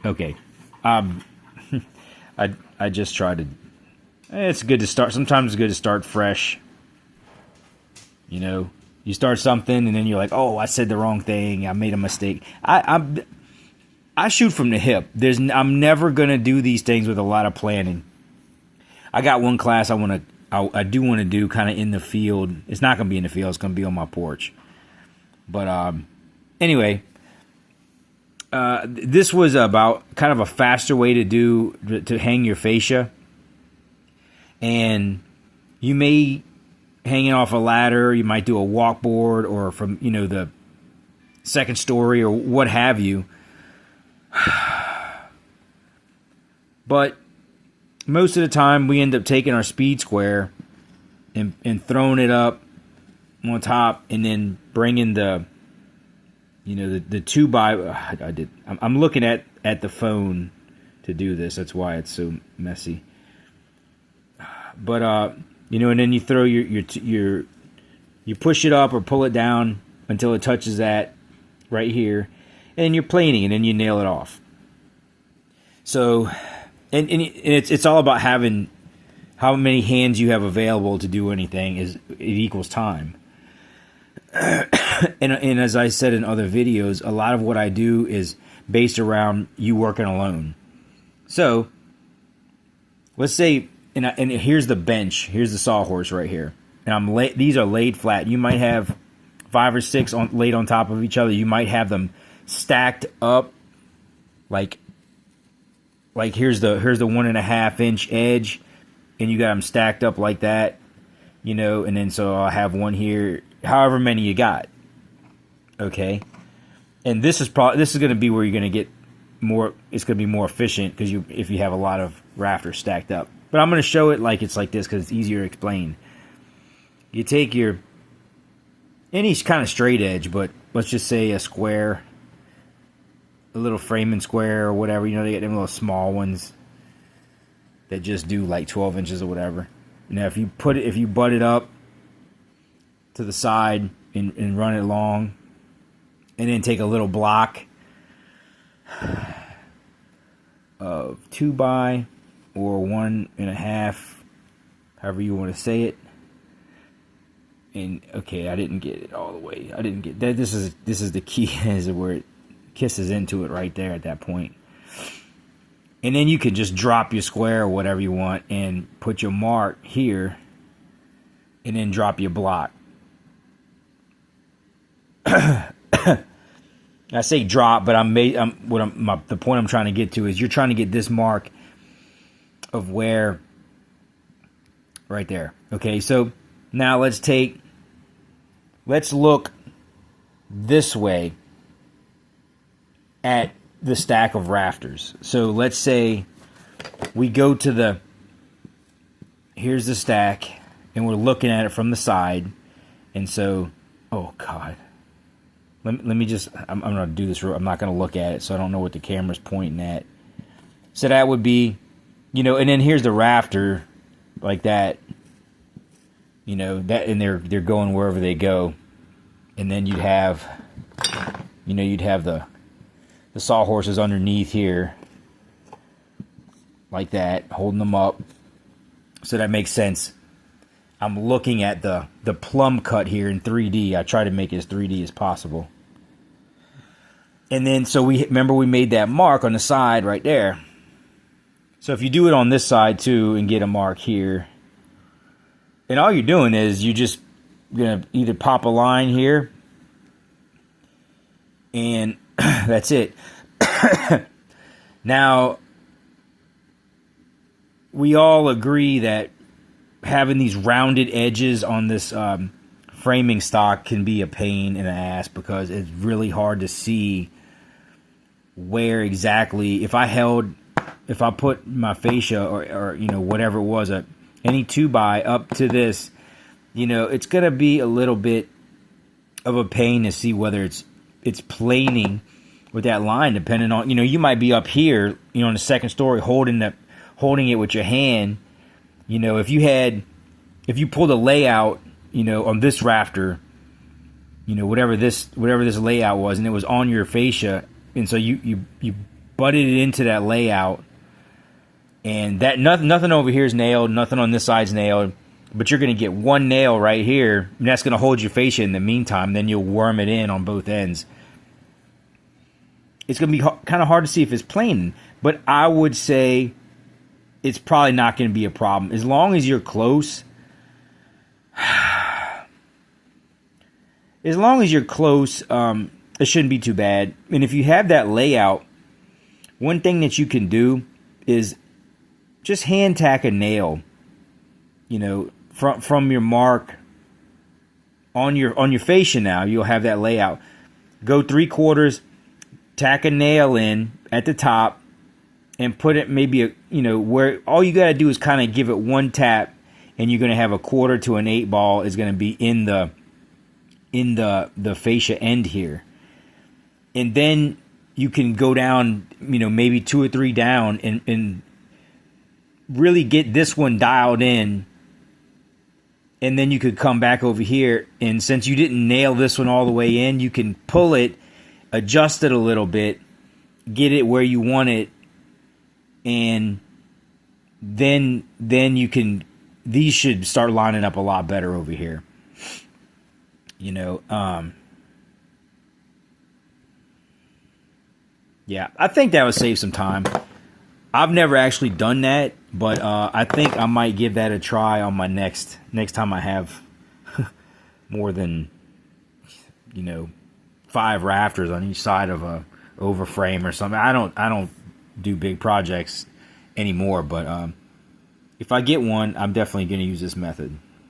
Okay. Um, I just try to. It's good to start. Sometimes it's good to start fresh. You know, you start something and then you're like, oh, I said the wrong thing. I made a mistake. I shoot from the hip. I'm never gonna do these things with a lot of planning. I got one class I do want to do kind of in the field. It's not gonna be in the field. It's gonna be on my porch. But anyway, this was about kind of a faster way to hang your fascia, and you may hang it off a ladder. You might do a walkboard or from the second story or what have you. But most of the time, we end up taking our speed square and throwing it up on top, and then bringing the 2x. I'm looking at the phone to do this. That's why it's so messy. But and then you throw you push it up or pull it down until it touches that right here, and you're planing, and then you nail it off. So, and it's all about having how many hands you have available to do anything. It equals time. and as I said in other videos, a lot of what I do is based around you working alone. So, let's say, and here's the bench, here's the sawhorse right here, and these are laid flat. You might have 5 or 6 laid on top of each other. You might have them stacked up, like here's the 1.5 inch edge, and you got them stacked up like that, and then so I'll have one here, however many you got. Okay, and this is going to be where you're going to get more. It's going to be more efficient because if you have a lot of rafters stacked up. But I'm going to show it like it's like this because it's easier to explain. You take any kind of straight edge, but let's just say a square, a little framing square or whatever. They get them little small ones that just do like 12 inches or whatever. Now, if you butt it up to the side and run it long, and then take a little block of 2x or 1.5, however you want to say it. And okay, I didn't get it all the way. I didn't get that. This is the key, is where it kisses into it right there at that point. And then you can just drop your square or whatever you want and put your mark here, and then drop your block. I say drop, but the point I'm trying to get to is you're trying to get this mark of where, right there. Okay, so now let's look this way at the stack of rafters. So let's say we go to here's the stack, and we're looking at it from the side, and so, oh God. Let me just, I'm going to do this. I'm not going to look at it, so I don't know what the camera's pointing at. So that would be, and then here's the rafter, like that, that, and they're going wherever they go. And then you'd have the sawhorses underneath here, like that, holding them up. So that makes sense. I'm looking at the plumb cut here in 3D. I try to make it as 3D as possible. And then, so we made that mark on the side right there. So if you do it on this side too and get a mark here, and all you're doing is you're just going to either pop a line here, and that's it. Now, we all agree that having these rounded edges on this framing stock can be a pain in the ass because it's really hard to see where exactly, if I put my fascia or whatever it was, any 2x up to this, it's going to be a little bit of a pain to see whether it's planing with that line, depending on, you might be up here, in the second story holding it with your hand. If you pulled a layout, on this rafter, whatever this layout was, and it was on your fascia, and so you butted it into that layout, and that nothing over here is nailed, nothing on this side's nailed, but you're going to get one nail right here, and that's going to hold your fascia in the meantime. Then you'll worm it in on both ends. It's going to be kind of hard to see if it's planing, but I would say it's probably not going to be a problem as long as you're close. As long as you're close, it shouldn't be too bad. And if you have that layout, one thing that you can do is just hand tack a nail, you know, from your mark on your fascia. Now you'll have that layout. Go 3/4, tack a nail in at the top, and put it maybe where all you got to do is kind of give it one tap, and you're going to have a 1/4 to an 8 ball is going to be in the fascia end here. And then you can go down, maybe 2 or 3 down and really get this one dialed in. And then you could come back over here, and since you didn't nail this one all the way in, you can pull it, adjust it a little bit, get it where you want it, and then you can, these should start lining up a lot better over here. Yeah, I think that would save some time. I've never actually done that, but I think I might give that a try on my next time I have more than 5 rafters on each side of a overframe or something. I don't do big projects anymore, but if I get one, I'm definitely going to use this method.